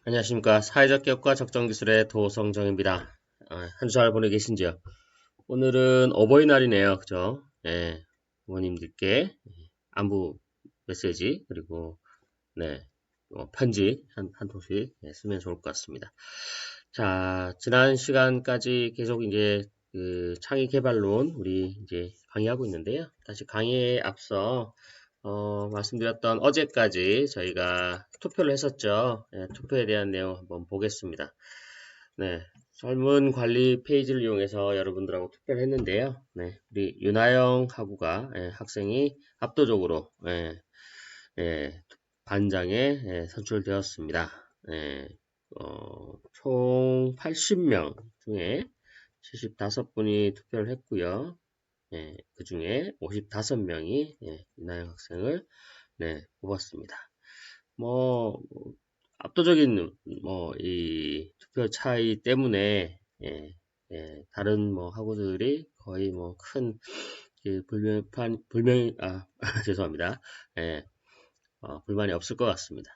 안녕하십니까. 사회적 개혁과 적정기술의 도성정입니다. 한 주 잘 보내 계신지요? 오늘은 어버이날이네요. 그죠? 예, 부모님들께 안부 메시지, 그리고, 네, 편지 한 통씩 쓰면 좋을 것 같습니다. 자, 지난 시간까지 계속 이제 그 창의 개발론 우리 이제 강의하고 있는데요. 다시 강의에 앞서 말씀드렸던 어제까지 저희가 투표를 했었죠. 투표에 대한 내용 한번 보겠습니다. 네, 설문 관리 페이지를 이용해서 여러분들하고 투표를 했는데요. 네, 우리 윤하영 하구가 학생이 압도적으로 반장에 선출되었습니다. 총 80명 중에 75분이 투표를 했고요. 그 중에 55명이 윤하영 학생을 뽑았습니다. 뭐 압도적인 이 투표 차이 때문에 다른 학우들이 거의 큰 죄송합니다. 불만이 없을 것 같습니다.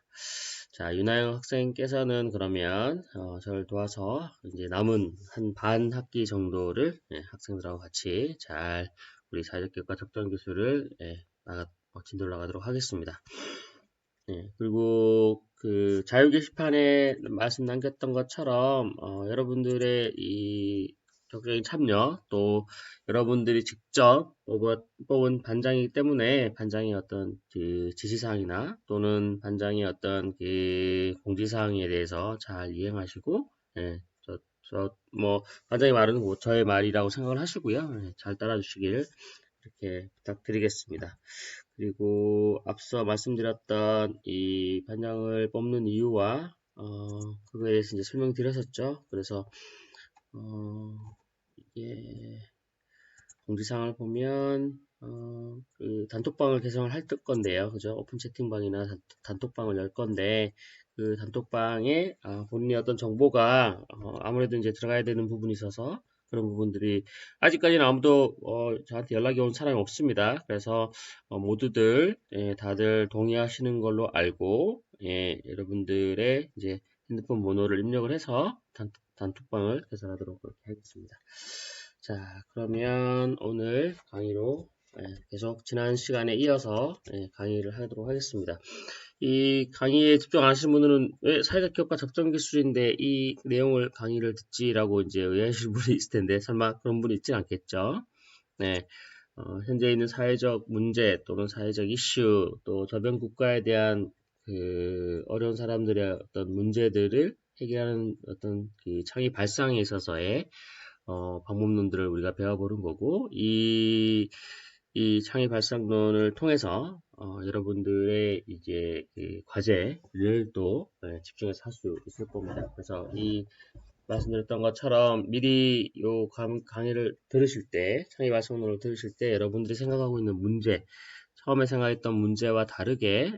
자, 윤하영 학생께서는 그러면 저를 도와서 이제 남은 한 반 학기 정도를 학생들하고 같이 잘 우리 사회적 교육과 적정 기술을 진도를 나가도록 하겠습니다. 그리고 그 자유 게시판에 말씀 남겼던 것처럼 여러분들의 이 적극적인 참여, 또 여러분들이 직접 뽑은 반장이기 때문에 반장의 어떤 그 지시사항이나 또는 반장의 어떤 그 공지사항에 대해서 잘 이행하시고, 반장의 말은 저의 말이라고 생각을 하시고요. 잘 따라주시길 이렇게 부탁드리겠습니다. 그리고 앞서 말씀드렸던 이 반장을 뽑는 이유와 그거에 대해서 이제 설명드렸었죠. 그래서 이게 공지사항을 보면 그 단톡방을 개설을 할 건데요. 그죠? 오픈 채팅방이나 단톡방을 열 건데 그 단톡방에 본인의 어떤 정보가 아무래도 이제 들어가야 되는 부분이 있어서 그런 부분들이 아직까지는 아무도 저한테 연락이 온 사람이 없습니다. 그래서 모두들 다들 동의하시는 걸로 알고 여러분들의 이제 핸드폰 번호를 입력을 해서 단톡방을 개설하도록 그렇게 하겠습니다. 자, 그러면 오늘 강의로 계속 지난 시간에 이어서 강의를 하도록 하겠습니다. 이 강의에 집중 안 하시는 분들은 왜 사회적 기업과 적정 기술인데 이 내용을 강의를 듣지라고 이제 의아하실 분이 있을 텐데 설마 그런 분이 있진 않겠죠. 네. 현재 있는 사회적 문제 또는 사회적 이슈 또 저변 국가에 대한 그 어려운 사람들의 어떤 문제들을 해결하는 어떤 그 창의 발상에 있어서의 방법론들을 우리가 배워보는 거고, 이 창의 발상론을 통해서, 여러분들의 이제 그 과제를 또 집중해서 할 수 있을 겁니다. 그래서 이 말씀드렸던 것처럼 미리 요 강의를 들으실 때, 창의 발상론을 들으실 때 여러분들이 생각하고 있는 문제, 처음에 생각했던 문제와 다르게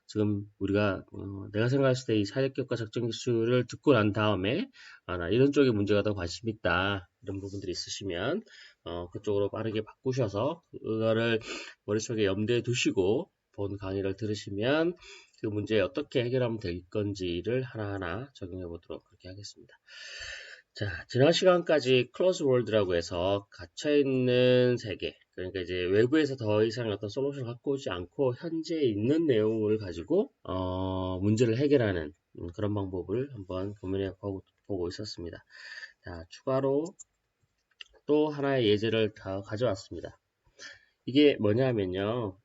지금 우리가 내가 생각했을 때 이 사회적격과 적정기술을 듣고 난 다음에 나 이런 쪽에 문제가 더 관심 있다 이런 부분들이 있으시면 그쪽으로 빠르게 바꾸셔서 그거를 머릿속에 염두에 두시고 본 강의를 들으시면 그 문제에 어떻게 해결하면 될 건지를 하나하나 적용해 보도록 그렇게 하겠습니다. 자, 지난 시간까지 클로즈 월드라고 해서 갇혀있는 세계, 그러니까 이제 외부에서 더 이상 어떤 솔루션을 갖고 오지 않고 현재 있는 내용을 가지고 문제를 해결하는 그런 방법을 한번 고민해 보고 있었습니다. 자, 추가로 또 하나의 예제를 더 가져왔습니다. 이게 뭐냐면요,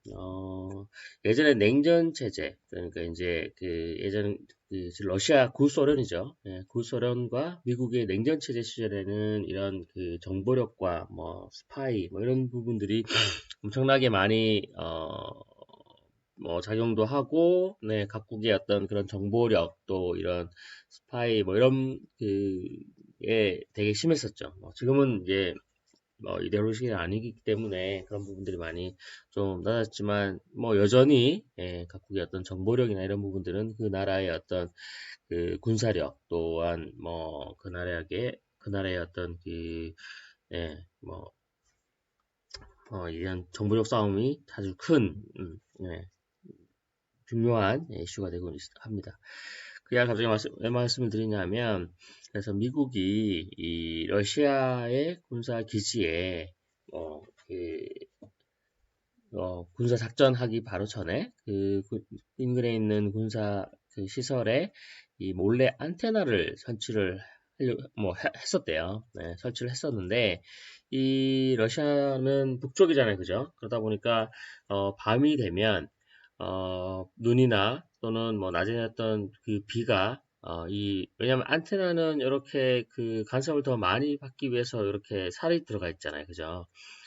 예전에 냉전 체제, 그러니까 이제 그 예전 그 러시아 구소련이죠. 구소련과 미국의 냉전 체제 시절에는 이런 그 정보력과 스파이 이런 부분들이 엄청나게 많이 작용도 하고, 각국의 어떤 그런 정보력 또 이런 스파이 이런 그게 되게 심했었죠. 지금은 이제 이데올로기가 아니기 때문에 그런 부분들이 많이 좀 낮았지만 여전히 각국의 어떤 정보력이나 이런 부분들은 그 나라의 어떤 그 군사력 또한 그 나라의 어떤 그 이런 정보력 싸움이 아주 큰 중요한 이슈가 되고 합니다. 그 이야기 갑자기 왜 말씀을 드리냐면, 그래서 미국이 이 러시아의 군사 기지에 그 군사 작전하기 바로 전에 인근에 있는 군사 그 시설에 이 몰래 안테나를 설치를 했었대요. 네, 설치를 했었는데 이 러시아는 북쪽이잖아요, 그죠? 그러다 보니까 밤이 되면 눈이나 또는 뭐 낮에 났던 그 비가 왜냐면 안테나는 이렇게 그 간섭을 더 많이 받기 위해서 이렇게 살이 들어가 있잖아요, 그죠?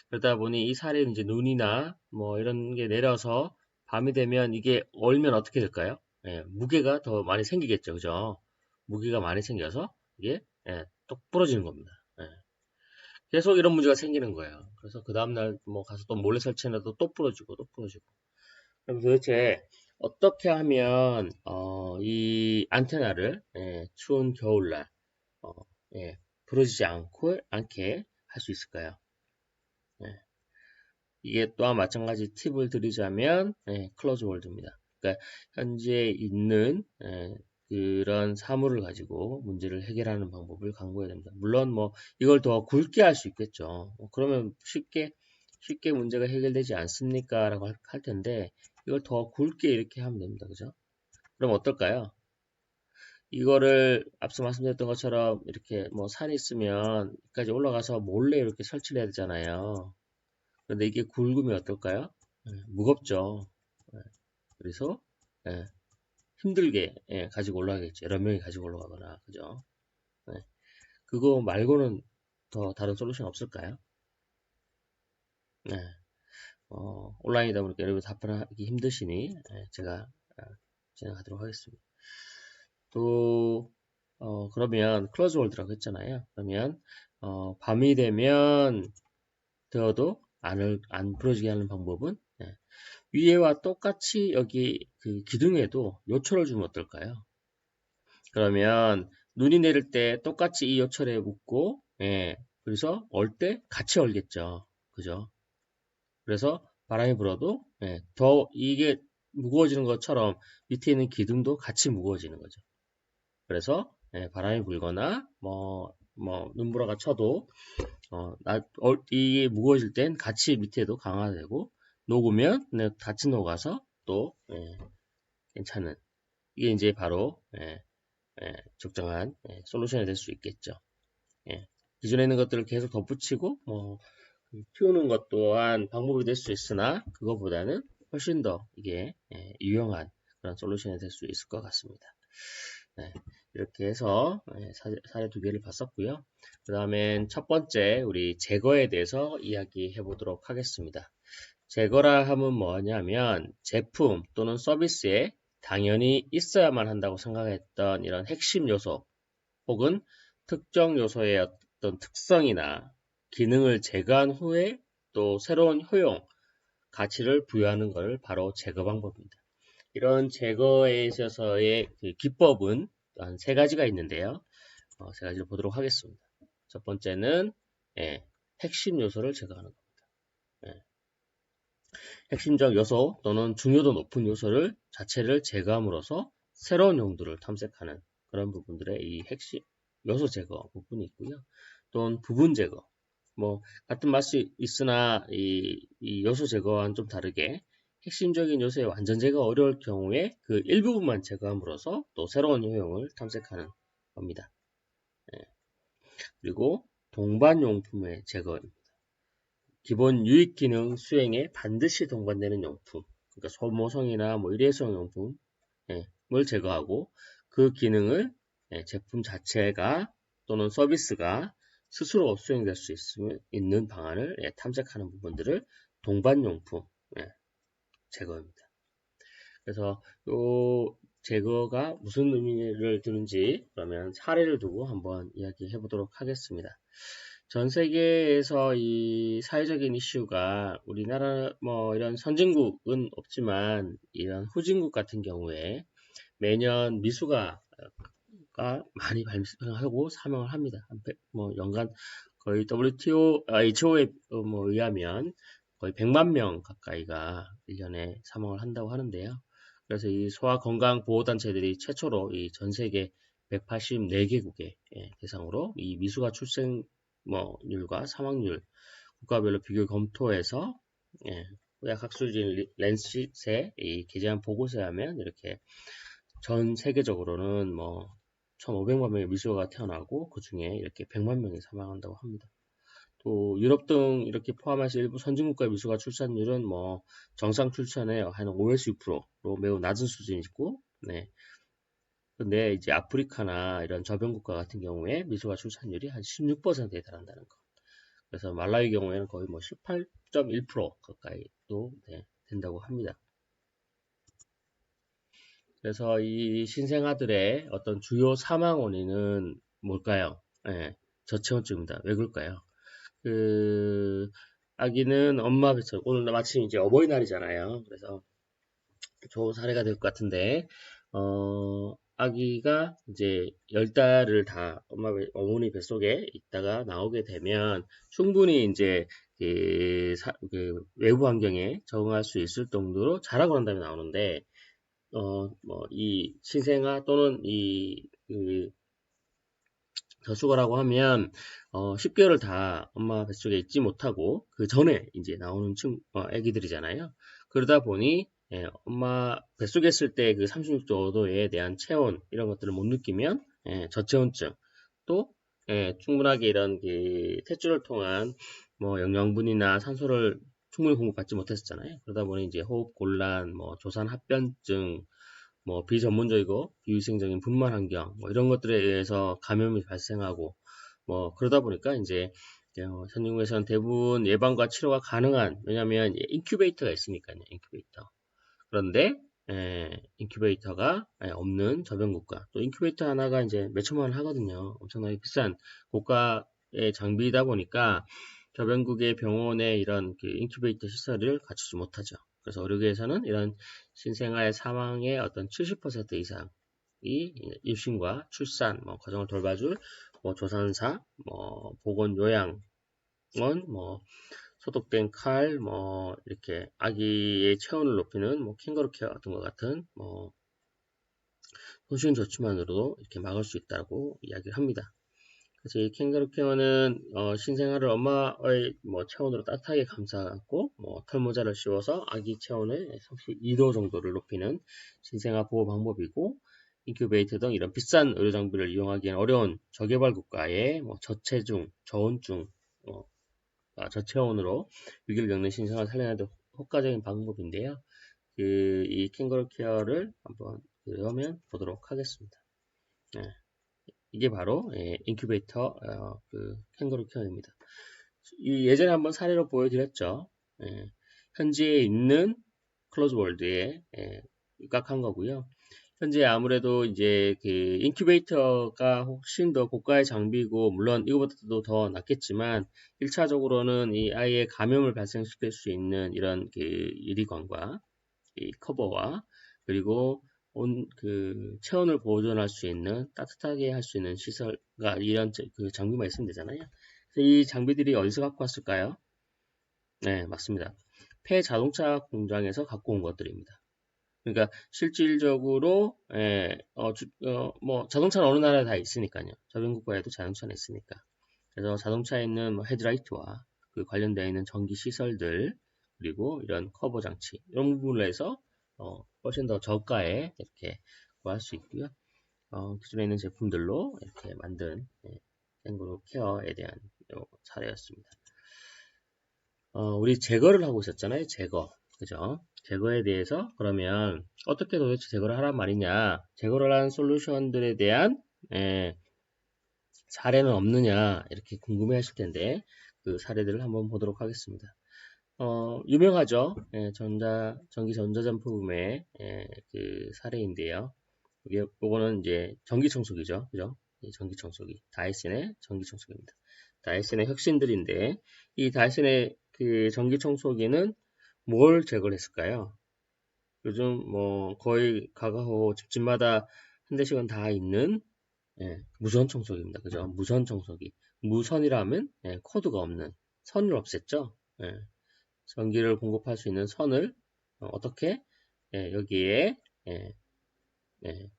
그러다 보니 이 살이 이제 눈이나 뭐 이런 게 내려서 밤이 되면 이게 얼면 어떻게 될까요? 예, 무게가 더 많이 생기겠죠, 그죠? 무게가 많이 생겨서 이게 똑 부러지는 겁니다. 예. 계속 이런 문제가 생기는 거예요. 그래서 그 다음날 뭐 가서 또 몰래 설치해놔도 또 부러지고 또 부러지고. 그럼 도대체 어떻게 하면 이 안테나를 추운 겨울날 어, 부러지지 않게 할 수 있을까요? 예. 이게 또한 마찬가지 팁을 드리자면 클로즈 월드입니다. 그러니까 현재 있는 그런 사물을 가지고 문제를 해결하는 방법을 강구해야 됩니다. 물론 뭐 이걸 더 굵게 할 수 있겠죠. 그러면 쉽게 문제가 해결되지 않습니까? 라고 할 텐데 이걸 더 굵게 이렇게 하면 됩니다. 그죠? 그럼 어떨까요? 이거를 앞서 말씀드렸던 것처럼 이렇게 뭐 산이 있으면 여기까지 올라가서 몰래 이렇게 설치를 해야 되잖아요. 그런데 이게 굵으면 어떨까요? 무겁죠. 예, 그래서 예, 힘들게 가지고 올라가겠죠. 여러 명이 가지고 올라가거나 그죠? 예, 그거 말고는 더 다른 솔루션 없을까요? 네, 온라인이다 보니까 여러분 답변하기 힘드시니 제가 진행하도록 하겠습니다. 또 그러면 클로즈 월드라고 했잖아요. 그러면 밤이 되면 되어도 안 부러지게 하는 방법은 위에와 똑같이 여기 그 기둥에도 요철을 주면 어떨까요? 그러면 눈이 내릴 때 똑같이 이 요철에 묶고 그래서 얼 때 같이 얼겠죠. 그죠? 그래서 바람이 불어도 더 이게 무거워지는 것처럼 밑에 있는 기둥도 같이 무거워지는 거죠. 그래서 바람이 불거나 눈보라가 쳐도 이게 무거워질 땐 같이 밑에도 강화되고 녹으면 같이 녹아서 또 괜찮은 이게 이제 바로 적정한 솔루션이 될 수 있겠죠. 기존에 있는 것들을 계속 덧붙이고 키우는 것 또한 방법이 될 수 있으나 그거보다는 훨씬 더 이게 유용한 그런 솔루션이 될 수 있을 것 같습니다. 이렇게 해서 사례 두 개를 봤었고요. 그 다음엔 첫 번째 우리 제거에 대해서 이야기해 보도록 하겠습니다. 제거라 하면 뭐냐면 제품 또는 서비스에 당연히 있어야만 한다고 생각했던 이런 핵심 요소 혹은 특정 요소의 어떤 특성이나 기능을 제거한 후에 또 새로운 효용, 가치를 부여하는 것을 바로 제거 방법입니다. 이런 제거에 있어서의 그 기법은 한 세 가지가 있는데요. 세 가지를 보도록 하겠습니다. 첫 번째는 핵심 요소를 제거하는 겁니다. 핵심적 요소 또는 중요도 높은 요소를 자체를 제거함으로써 새로운 용도를 탐색하는 그런 부분들의 이 핵심 요소 제거 부분이 있고요. 또는 부분 제거. 뭐 같은 맛이 있으나 이 요소 제거와는 좀 다르게 핵심적인 요소의 완전 제거가 어려울 경우에 그 일부분만 제거함으로써 또 새로운 효용을 탐색하는 겁니다. 그리고 동반용품의 제거입니다. 기본 유익 기능 수행에 반드시 동반되는 용품, 그러니까 소모성이나 뭐 일회성 용품을 제거하고 그 기능을 제품 자체가 또는 서비스가 스스로 수행될 수 있는 방안을 탐색하는 부분들을 동반용품 제거입니다. 그래서 이 제거가 무슨 의미를 두는지 그러면 사례를 두고 한번 이야기해 보도록 하겠습니다. 전 세계에서 이 사회적인 이슈가 우리나라 뭐 이런 선진국은 없지만 이런 후진국 같은 경우에 매년 미수가 많이 발생하고 사망을 합니다. 연간 거의 HO에 의하면 거의 100만 명 가까이가 1년에 사망을 한다고 하는데요. 그래서 이 소아건강보호단체들이 최초로 이 전 세계 184개국의 대상으로 이 미숙아 출생률과 사망률 국가별로 비교 검토해서 의학학술지인 랜셋의 이 게재한 보고서에 하면 이렇게 전 세계적으로는 뭐 1,500만 명의 미숙아가 태어나고 그 중에 이렇게 100만 명이 사망한다고 합니다. 또 유럽 등 이렇게 포함해서 일부 선진국가의 미숙아 출산율은 뭐 정상 출산의 한 5에서 6%로 매우 낮은 수준이고, 네. 근데 이제 아프리카나 이런 저변국가 같은 경우에 미숙아 출산율이 한 16%에 달한다는 거. 그래서 말라위 경우에는 거의 뭐 18.1% 가까이도 된다고 합니다. 그래서 이 신생아들의 어떤 주요 사망 원인은 뭘까요? 저체온증입니다. 왜 그럴까요? 아기는 엄마 뱃속, 오늘 마침 이제 어버이날이잖아요. 그래서 좋은 사례가 될 것 같은데, 아기가 이제 10달을 다 어머니 뱃속에 있다가 나오게 되면 충분히 이제 그 외부 환경에 적응할 수 있을 정도로 자라고 난 다음에 나오는데, 뭐 이 신생아 또는 저수거라고 하면 10개월을 다 엄마 뱃속에 있지 못하고 그 전에 이제 나오는 애기들이잖아요. 그러다 보니 엄마 뱃속에 있을 때 그 36.5도에 대한 체온 이런 것들을 못 느끼면 저체온증 또 충분하게 이런 그 탯줄을 통한 뭐 영양분이나 산소를 충분히 공급받지 못했었잖아요. 그러다 보니 이제 호흡 곤란, 뭐 조산 합변증, 뭐 비전문적이고 비위생적인 분만 환경 뭐 이런 것들에 의해서 감염이 발생하고 뭐 그러다 보니까 이제 현대국에서는 대부분 예방과 치료가 가능한 왜냐하면 인큐베이터가 있으니까요. 인큐베이터. 그런데 인큐베이터가 없는 저변국가 또 인큐베이터 하나가 이제 몇천만 원 하거든요. 엄청나게 비싼 고가의 장비이다 보니까 저변국의 병원에 이런 그 인큐베이터 시설을 갖추지 못하죠. 그래서 의료계에서는 이런 신생아의 사망의 어떤 70% 이상이 임신과 출산, 뭐 가정을 돌봐줄 뭐 조산사, 뭐 보건 요양원, 뭐 소독된 칼, 뭐 이렇게 아기의 체온을 높이는 뭐 캥거루 케어 같은 것 같은 뭐 손쉬운 조치만으로도 이렇게 막을 수 있다고 이야기를 합니다. 그래서 이 캥거루 케어는 신생아를 엄마의 뭐 체온으로 따뜻하게 감싸고 뭐 털모자를 씌워서 아기 체온을 32도 정도를 높이는 신생아 보호 방법이고 인큐베이터 등 이런 비싼 의료 장비를 이용하기엔 어려운 저개발 국가의 뭐 저체중, 저온증, 저체온으로 위기를 겪는 신생아를 살려내는 효과적인 방법인데요. 이 캥거루 케어를 한번 그러면 보도록 하겠습니다. 네. 이게 바로 인큐베이터 그 캥거루 케어입니다. 예전에 한번 사례로 보여드렸죠. 현지에 있는 클로즈 월드에 입각한 거고요. 현재 아무래도 이제 그 인큐베이터가 훨씬 더 고가의 장비고 물론 이거보다도 더 낫겠지만 1차적으로는 이 아이의 감염을 발생시킬 수 있는 이런 그 유리관과 이 커버와 그리고 그 체온을 보존할 수 있는 따뜻하게 할 수 있는 시설과 이런 그 장비만 있으면 되잖아요. 그래서 이 장비들이 어디서 갖고 왔을까요? 네, 맞습니다. 폐 자동차 공장에서 갖고 온 것들입니다. 그러니까 실질적으로 뭐 자동차는 어느 나라에 다 있으니까요. 저변 국가에도 자동차는 있으니까. 그래서 자동차에 있는 뭐 헤드라이트와 그 관련되어 있는 전기 시설들 그리고 이런 커버 장치 이런 부분을 해서 훨씬 더 저가에 이렇게 구할 수 있고요. 기존에 있는 제품들로 이렇게 만든 캥거루 케어에 대한 사례였습니다. 우리 제거를 하고 있었잖아요. 제거. 그죠? 제거에 대해서 그러면 어떻게 도대체 제거를 하란 말이냐? 제거를 한 솔루션들에 대한 사례는 없느냐? 이렇게 궁금해 하실 텐데 그 사례들을 한번 보도록 하겠습니다. 유명하죠? 전기 전자제품의 그 사례인데요. 요거는 이제 전기청소기죠. 그죠? 이 전기청소기. 다이슨의 전기청소기입니다. 다이슨의 혁신들인데 이 다이슨의 그 전기청소기는 뭘 제거를 했을까요? 요즘 뭐 거의 가가호 집집마다 한 대씩은 다 있는 무선 청소기입니다. 그죠? 무선 청소기. 무선이라면 코드가 없는 선을 없앴죠. 전기를 공급할 수 있는 선을 어떻게 여기에 예, 예.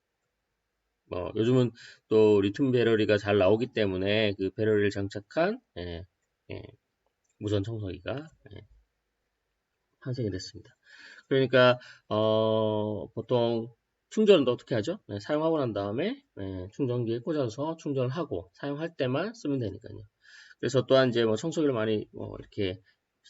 뭐 요즘은 또 리튬 배터리가 잘 나오기 때문에 그 배터리를 장착한 예, 무선 청소기가 탄생이 됐습니다. 그러니까 보통 충전은 어떻게 하죠? 사용하고 난 다음에 충전기에 꽂아서 충전을 하고 사용할 때만 쓰면 되니까요. 그래서 또한 이제 뭐 청소기를 많이 이렇게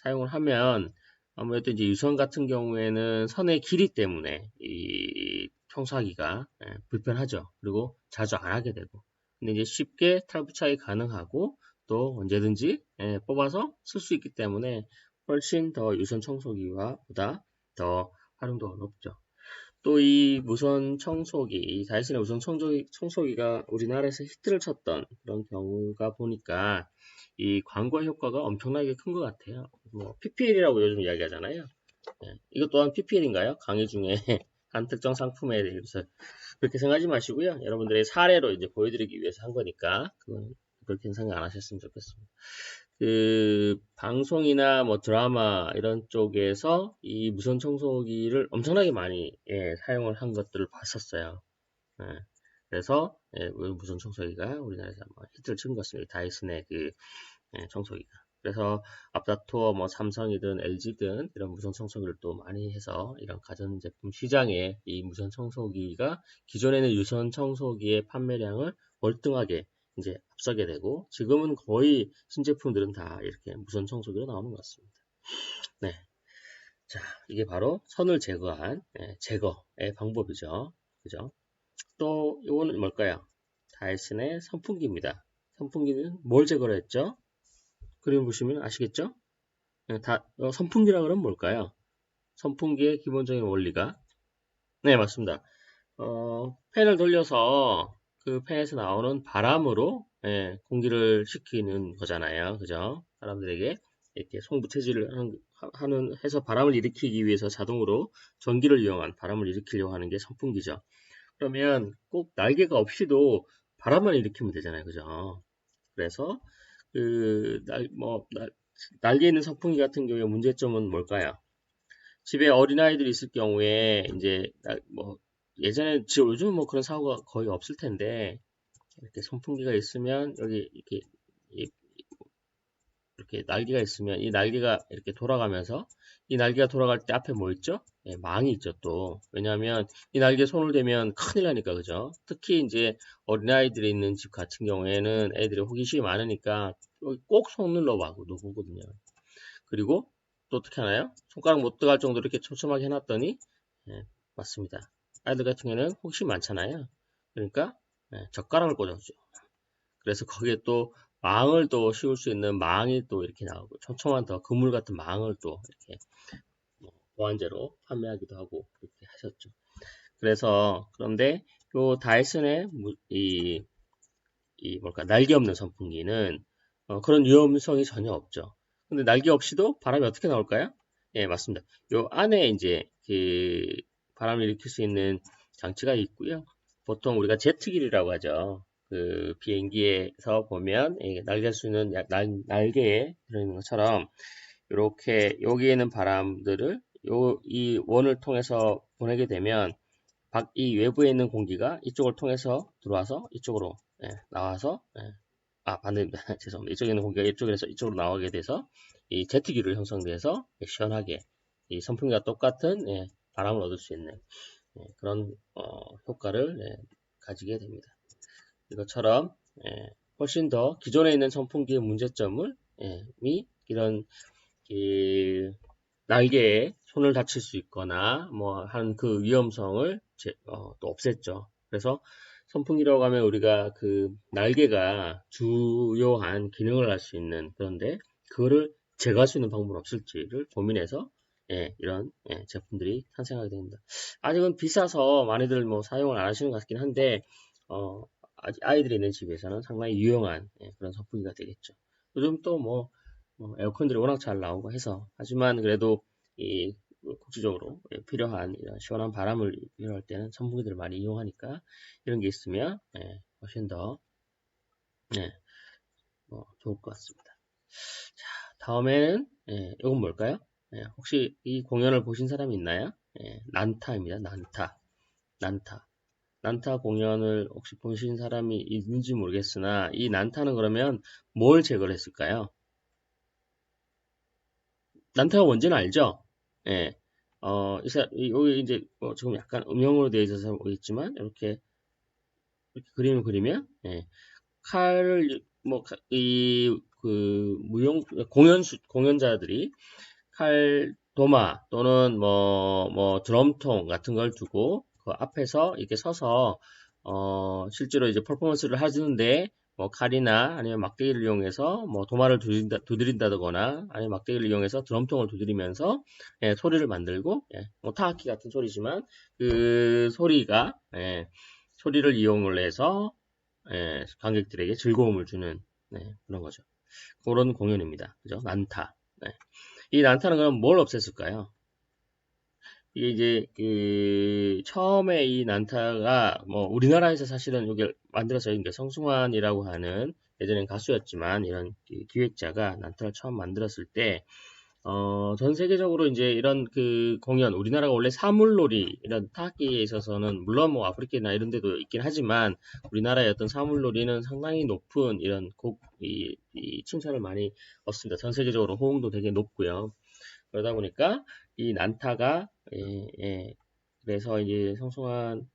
사용을 하면 아무래도 이제 유선 같은 경우에는 선의 길이 때문에 이 청소하기가 불편하죠. 그리고 자주 안 하게 되고. 근데 이제 쉽게 탈부착이 가능하고 또 언제든지 뽑아서 쓸 수 있기 때문에 훨씬 더 유선 청소기와 보다 더 활용도가 높죠. 또 이 무선 청소기, 다이슨의 무선 청소기가 우리나라에서 히트를 쳤던 그런 경우가 보니까 이 광고 효과가 엄청나게 큰 것 같아요. 뭐 PPL이라고 요즘 이야기하잖아요. 이것 또한 PPL인가요? 강의 중에 한 특정 상품에 대해서 그렇게 생각하지 마시고요. 여러분들의 사례로 이제 보여드리기 위해서 한 거니까 그건 그렇게 생각 안 하셨으면 좋겠습니다. 그 방송이나 뭐 드라마 이런 쪽에서 이 무선 청소기를 엄청나게 많이 사용을 한 것들을 봤었어요. 예, 그래서 무선 청소기가 우리나라에서 히트를 친 것 같습니다. 다이슨의 그 청소기가. 그래서 앞다투어 뭐 삼성이든 LG든 이런 무선 청소기를 또 많이 해서 이런 가전제품 시장에 이 무선 청소기가 기존에는 유선 청소기의 판매량을 월등하게 이제 앞서게 되고 지금은 거의 신제품들은 다 이렇게 무선 청소기로 나오는 것 같습니다. 네. 자, 이게 바로 선을 제거한 제거의 방법이죠. 그죠? 또 이거는 뭘까요? 다이슨의 선풍기입니다. 선풍기는 뭘 제거를 했죠? 그림 보시면 아시겠죠? 선풍기라 그러면 뭘까요? 선풍기의 기본적인 원리가 네, 맞습니다. 팬을 돌려서 그 팬에서 나오는 바람으로 공기를 식히는 거잖아요. 그죠? 사람들에게 이렇게 송부채질을 해서 바람을 일으키기 위해서 자동으로 전기를 이용한 바람을 일으키려고 하는 게 선풍기죠. 그러면 꼭 날개가 없이도 바람만 일으키면 되잖아요. 그죠? 그래서 날개 있는 선풍기 같은 경우에 문제점은 뭘까요? 집에 어린아이들이 있을 경우에 이제 예전에 요즘은 뭐 그런 사고가 거의 없을 텐데 이렇게 선풍기가 있으면 여기 이렇게 날개가 있으면 이 날개가 이렇게 돌아가면서 이 날개가 돌아갈 때 앞에 뭐 있죠? 망이 있죠 또. 왜냐하면 이 날개에 손을 대면 큰일 나니까 그죠? 특히 이제 어린아이들이 있는 집 같은 경우에는 애들이 호기심이 많으니까 꼭 손 눌러봐 누구거든요. 그리고 또 어떻게 하나요? 손가락 못 들어갈 정도로 이렇게 촘촘하게 해놨더니 맞습니다. 아이들 같은 경우에는 호기심이 많잖아요. 그러니까 젓가락을 꽂아주죠. 그래서 거기에 또 망을 또 씌울 수 있는 망이 또 이렇게 나오고 촘촘한 더 그물 같은 망을 또 이렇게 보완제로 판매하기도 하고 그렇게 하셨죠. 그래서 그런데 요 다이슨의 날개 없는 선풍기는 그런 위험성이 전혀 없죠. 근데 날개 없이도 바람이 어떻게 나올까요? 예, 맞습니다. 요 안에 이제 그 바람을 일으킬 수 있는 장치가 있고요. 보통 우리가 제트기라고 하죠. 그 비행기에서 보면 날개 수 있는 날개에 들어있는 것처럼 이렇게 여기에 있는 바람들을 이 원을 통해서 보내게 되면 이 외부에 있는 공기가 이쪽을 통해서 들어와서 이쪽으로 나와서 반대입니다. 죄송합니다. 이쪽에 있는 공기가 이쪽에서 이쪽으로 나오게 돼서 이 제트기로 형성돼서 시원하게 이 선풍기와 똑같은 바람을 얻을 수 있는 그런 효과를 가지게 됩니다. 이것처럼 훨씬 더 기존에 있는 선풍기의 문제점을 이런 날개에 손을 다칠 수 있거나 뭐 한 그 위험성을 또 없앴죠. 그래서 선풍기라고 하면 우리가 그 날개가 주요한 기능을 할 수 있는 그런데 그거를 제거할 수 있는 방법은 없을지를 고민해서 이런 제품들이 탄생하게 됩니다. 아직은 비싸서 많이들 뭐 사용을 안 하시는 것 같긴 한데 아이들이 있는 집에서는 상당히 유용한 그런 선풍기가 되겠죠. 요즘 또 뭐 에어컨들이 워낙 잘 나오고 해서 하지만 그래도 이 국지적으로 필요한 이런 시원한 바람을 이용할 때는 선풍기들을 많이 이용하니까 이런 게 있으면 훨씬 더 좋을 것 같습니다. 자, 다음에는 이건 뭘까요? 혹시 이 공연을 보신 사람이 있나요? 난타입니다. 난타. 난타. 난타 공연을 혹시 보신 사람이 있는지 모르겠으나 이 난타는 그러면 뭘 제거를 했을까요? 난타가 뭔지는 알죠? 예. 여기 이제 지금 약간 음영으로 되어 있어서 보이지만 이렇게 그림을 그리면 예. 칼을 공연자들이 칼 도마 또는 드럼통 같은 걸 두고 그 앞에서 이렇게 서서 실제로 이제 퍼포먼스를 하는데 뭐 칼이나 아니면 막대기를 이용해서 뭐 도마를 두드린다거나 아니면 막대기를 이용해서 드럼통을 두드리면서 예, 소리를 만들고 예, 뭐 타악기 같은 소리지만 그 소리가 예, 소리를 이용을 해서 예, 관객들에게 즐거움을 주는 네, 그런 거죠. 그런 공연입니다. 그죠? 난타. 네. 이 난타는 그럼 뭘 없앴을까요? 이게 이제 처음에 이 난타가 뭐 우리나라에서 사실은 이게 만들어서 이제 성승환이라고 하는 예전엔 가수였지만 이런 기획자가 난타를 처음 만들었을 때 전 세계적으로 이제 이런 공연, 우리나라가 원래 사물놀이, 이런 타악기에 있어서는, 물론 뭐 아프리카나 이런 데도 있긴 하지만, 우리나라의 어떤 사물놀이는 상당히 높은 이 칭찬을 많이 얻습니다. 전 세계적으로 호응도 되게 높고요. 그러다 보니까 이 난타가, 그래서 이제 성승환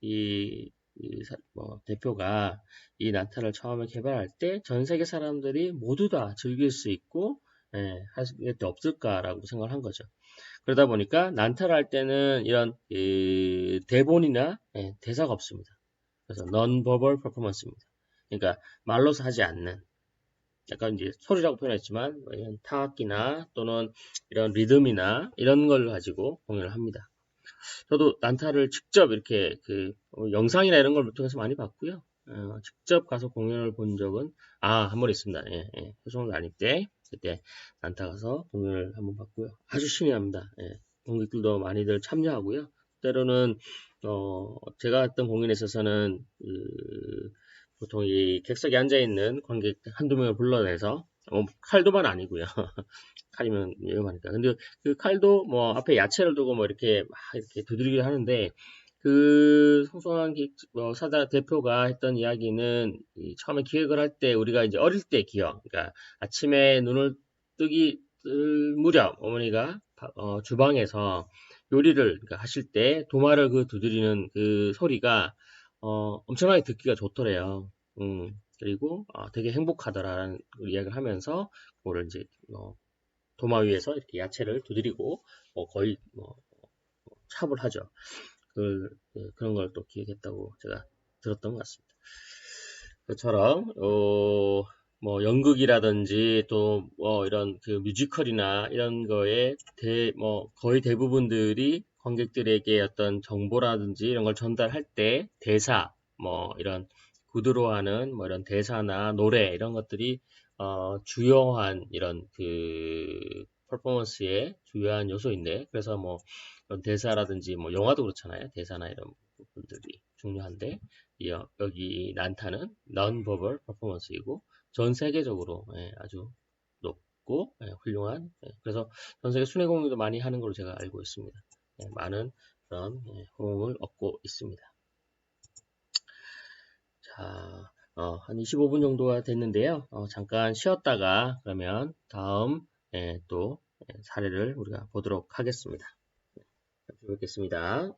대표가 이 난타를 처음에 개발할 때 전 세계 사람들이 모두 다 즐길 수 있고, 할 수 없을까라고 생각을 한 거죠. 그러다 보니까 난타를 할 때는 이런 대본이나 대사가 없습니다. 그래서 non-verbal performance입니다. 그러니까 말로서 하지 않는 약간 이제 소리라고 표현했지만 이런 타악기나 또는 이런 리듬이나 이런 걸 가지고 공연을 합니다. 저도 난타를 직접 이렇게 영상이나 이런 걸 통해서 많이 봤고요. 직접 가서 공연을 본 적은 한 번 있습니다. 효성을 다닐 때 그때 난타 가서 공연을 한번 봤고요. 아주 신기합니다. 관객들도 많이들 참여하고요. 때로는 제가 했던 공연에 있어서는 보통 이 객석에 앉아 있는 관객 한두 명을 불러내서 칼도만 아니고요. 칼이면 위험하니까. 근데 그 칼도 뭐 앞에 야채를 두고 뭐 이렇게 막 이렇게 두드리기도 하는데 성성환 사다 대표가 했던 이야기는 처음에 기획을 할 때 우리가 이제 어릴 때 기억, 그러니까 아침에 눈을 뜰 무렵 어머니가 주방에서 요리를 그러니까 하실 때 도마를 두드리는 그 소리가 엄청나게 듣기가 좋더래요. 그리고 되게 행복하더라라는 이야기를 하면서 그거를 이제 도마 위에서 이렇게 야채를 두드리고 거의 찹을 하죠. 그런 걸 또 기획했다고 제가 들었던 것 같습니다. 그처럼 뭐 연극이라든지 또 이런 뮤지컬이나 이런 거에 거의 대부분들이 관객들에게 어떤 정보라든지 이런 걸 전달할 때 대사 뭐 이런 구두로 하는 뭐 이런 대사나 노래 이런 것들이 주요한 이런 퍼포먼스의 주요한 요소인데 그래서 뭐 대사라든지 뭐 영화도 그렇잖아요. 대사나 이런 부분들이 중요한데 여기 난타는 non-verbal performance이고 전 세계적으로 아주 높고 훌륭한 그래서 전 세계 순회 공연도 많이 하는 걸로 제가 알고 있습니다. 많은 그런 호응을 얻고 있습니다. 자, 한 25분 정도가 됐는데요. 잠깐 쉬었다가 그러면 다음 또 사례를 우리가 보도록 하겠습니다. 뵙겠습니다.